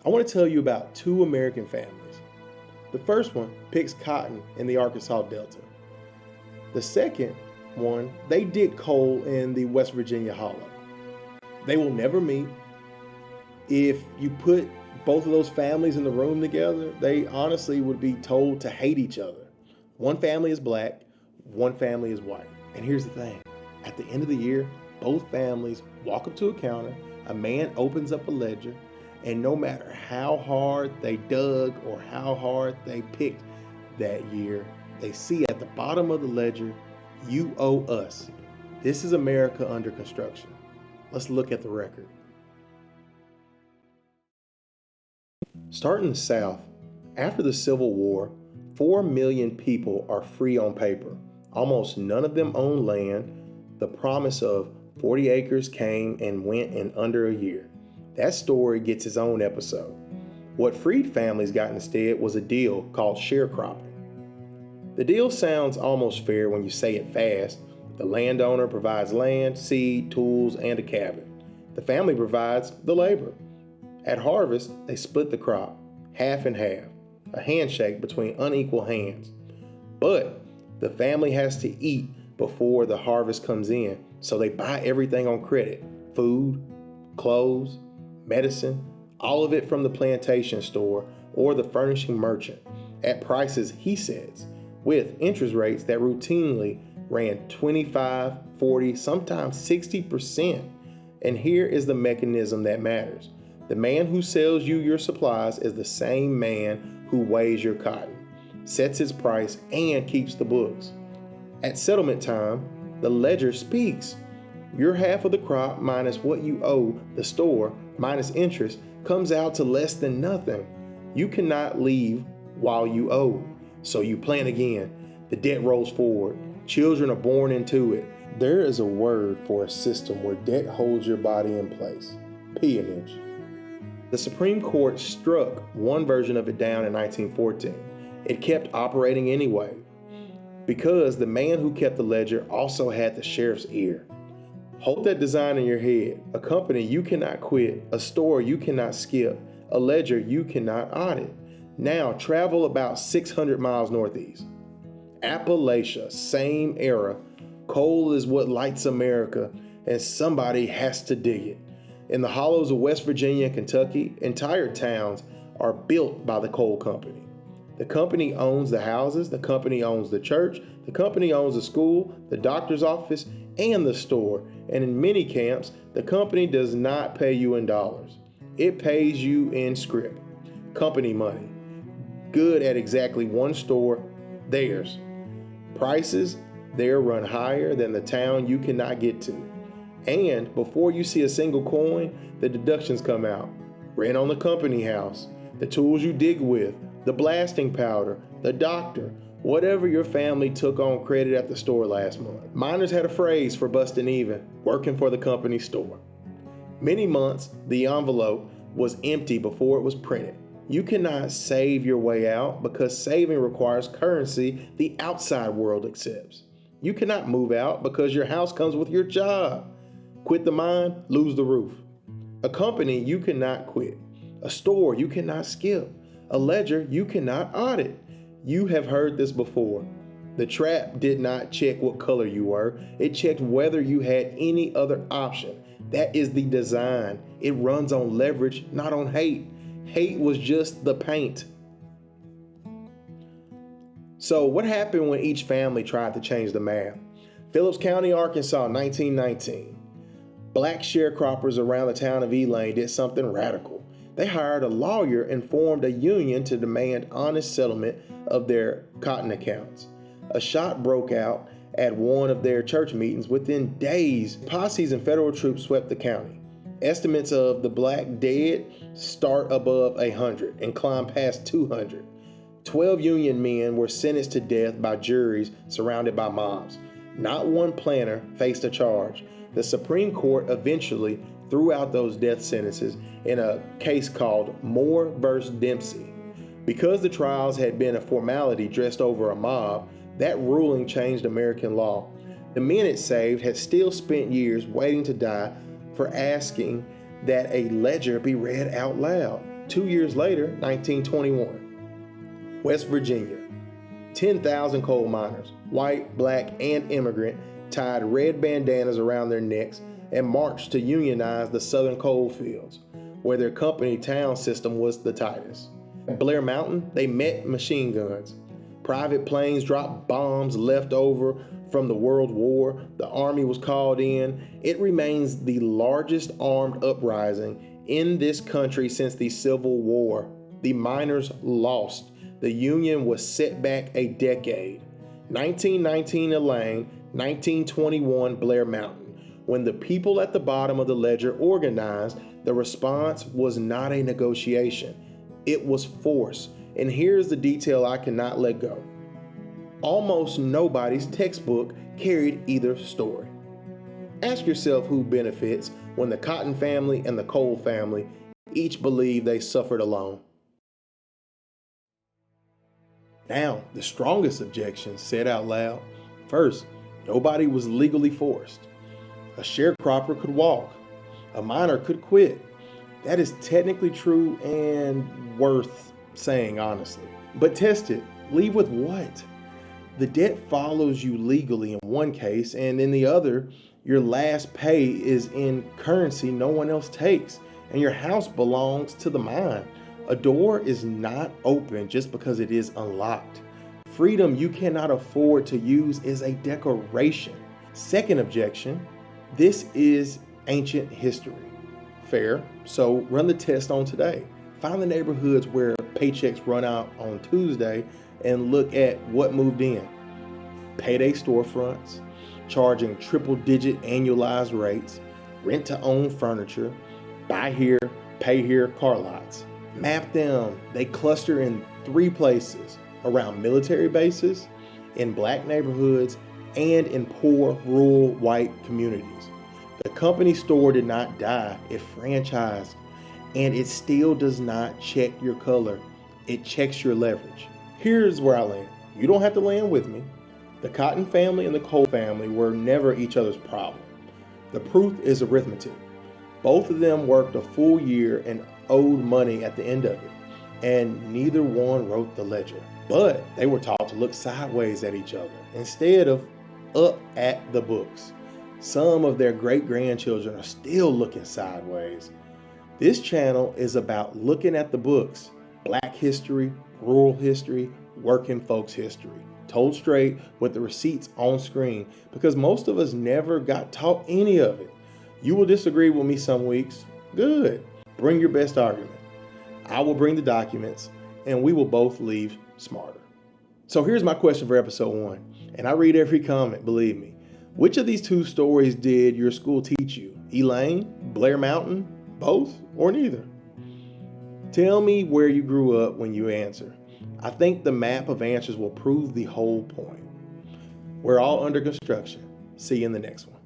I want to tell you about two American families. The first one picks cotton in the Arkansas Delta. The second one, they dig coal in the West Virginia Hollow. They will never meet. If you put both of those families in the room together, they honestly would be told to hate each other. One family is black, one family is white. And here's the thing, at the end of the year, both families walk up to a counter, a man opens up a ledger, and no matter how hard they dug or how hard they picked that year, they see at the bottom of the ledger, you owe us. This is America under construction. Let's look at the record. Starting in the South, after the Civil War, 4 million people are free on paper. Almost none of them own land. The promise of 40 acres came and went in under a year. That story gets its own episode. What freed families got instead was a deal called sharecropping. The deal sounds almost fair when you say it fast. The landowner provides land, seed, tools, and a cabin. The family provides the labor. At harvest, they split the crop, half and half, a handshake between unequal hands. But the family has to eat before the harvest comes in, so they buy everything on credit: food, clothes, medicine, all of it from the plantation store or the furnishing merchant at prices he sets, with interest rates that routinely ran 25, 40, sometimes 60%. And here is the mechanism that matters. The man who sells you your supplies is the same man who weighs your cotton, sets its price, and keeps the books. At settlement time, the ledger speaks. Your half of the crop minus what you owe the store minus interest comes out to less than nothing. You cannot leave while you owe, so you plan again. The debt rolls forward. Children are born into it. There is a word for a system where debt holds your body in place: peonage. The Supreme Court struck one version of it down in 1914. It kept operating anyway, because the man who kept the ledger also had the sheriff's ear. Hold that design in your head: a company you cannot quit, a store you cannot skip, a ledger you cannot audit. Now travel about 600 miles northeast. Appalachia, same era. Coal is what lights America, and somebody has to dig it. In the hollows of West Virginia and Kentucky, entire towns are built by the coal company. The company owns the houses, the company owns the church, the company owns the school, the doctor's office, and the store. And in many camps, the company does not pay you in dollars. It pays you in scrip, company money. Good at exactly one store, theirs. Prices there run higher than the town you cannot get to. And before you see a single coin, the deductions come out. Rent on the company house, the tools you dig with, the blasting powder, the doctor, whatever your family took on credit at the store last month. Miners had a phrase for busting even: working for the company store. Many months, the envelope was empty before it was printed. You cannot save your way out because saving requires currency the outside world accepts. You cannot move out because your house comes with your job. Quit the mine, lose the roof. A company you cannot quit. A store you cannot skip. A ledger you cannot audit. You have heard this before. The trap did not check what color you were. It checked whether you had any other option. That is the design. It runs on leverage, not on hate. Hate was just the paint. So what happened when each family tried to change the math? Phillips County, Arkansas, 1919. Black sharecroppers around the town of Elaine did something radical. They hired a lawyer and formed a union to demand honest settlement of their cotton accounts. A shot broke out at one of their church meetings. Within days, posses and federal troops swept the county. Estimates of the black dead start above 100 and climb past 200. 12 Union men were sentenced to death by juries surrounded by mobs. Not one planter faced a charge. The Supreme Court eventually threw out those death sentences in a case called Moore v. Dempsey. Because the trials had been a formality dressed over a mob, that ruling changed American law. The men it saved had still spent years waiting to die for asking that a ledger be read out loud. 2 years later, 1921, West Virginia. 10,000 coal miners, white, black, and immigrant, tied red bandanas around their necks and marched to unionize the southern coal fields, where their company town system was the tightest. At Blair Mountain, they met machine guns. Private planes dropped bombs left over from the World War. The Army was called in. It remains the largest armed uprising in this country since the Civil War. The miners lost. The Union was set back a decade. 1919 Elaine, 1921 Blair Mountain. When the people at the bottom of the ledger organized, the response was not a negotiation. It was force. And here's the detail I cannot let go. Almost nobody's textbook carried either story. Ask yourself who benefits when the Cotton family and the Coal family each believe they suffered alone. Now, the strongest objection said out loud. First, nobody was legally forced. A sharecropper could walk. A miner could quit. That is technically true and worth saying, honestly. But test it. Leave with what? The debt follows you legally in one case, and in the other, your last pay is in currency no one else takes, and your house belongs to the mine. A door is not open just because it is unlocked. Freedom you cannot afford to use is a decoration. Second objection, this is ancient history. Fair, so run the test on today. Find the neighborhoods where paychecks run out on Tuesday and look at what moved in. Payday storefronts, charging triple-digit annualized rates, rent-to-own furniture, buy here, pay here car lots. Map them. They cluster in 3 places: around military bases, in black neighborhoods, and in poor rural white communities. The company store did not die, it franchised, and it still does not check your color. It checks your leverage. Here's where I land. You don't have to land with me. The Cotton family and the Coal family were never each other's problem. The proof is arithmetic. Both of them worked a full year and owed money at the end of it, and neither one wrote the ledger. But they were taught to look sideways at each other instead of up at the books. Some of their great-grandchildren are still looking sideways. This channel is about looking at the books: black history, rural history, working folks history, told straight with the receipts on screen, because most of us never got taught any of it. You will disagree with me some weeks. Good. Bring your best argument. I will bring the documents, and we will both leave smarter. So here's my question for episode 1, and I read every comment, believe me. Which of these 2 stories did your school teach you? Elaine, Blair Mountain, both, or neither? Tell me where you grew up when you answer. I think the map of answers will prove the whole point. We're all under construction. See you in the next one.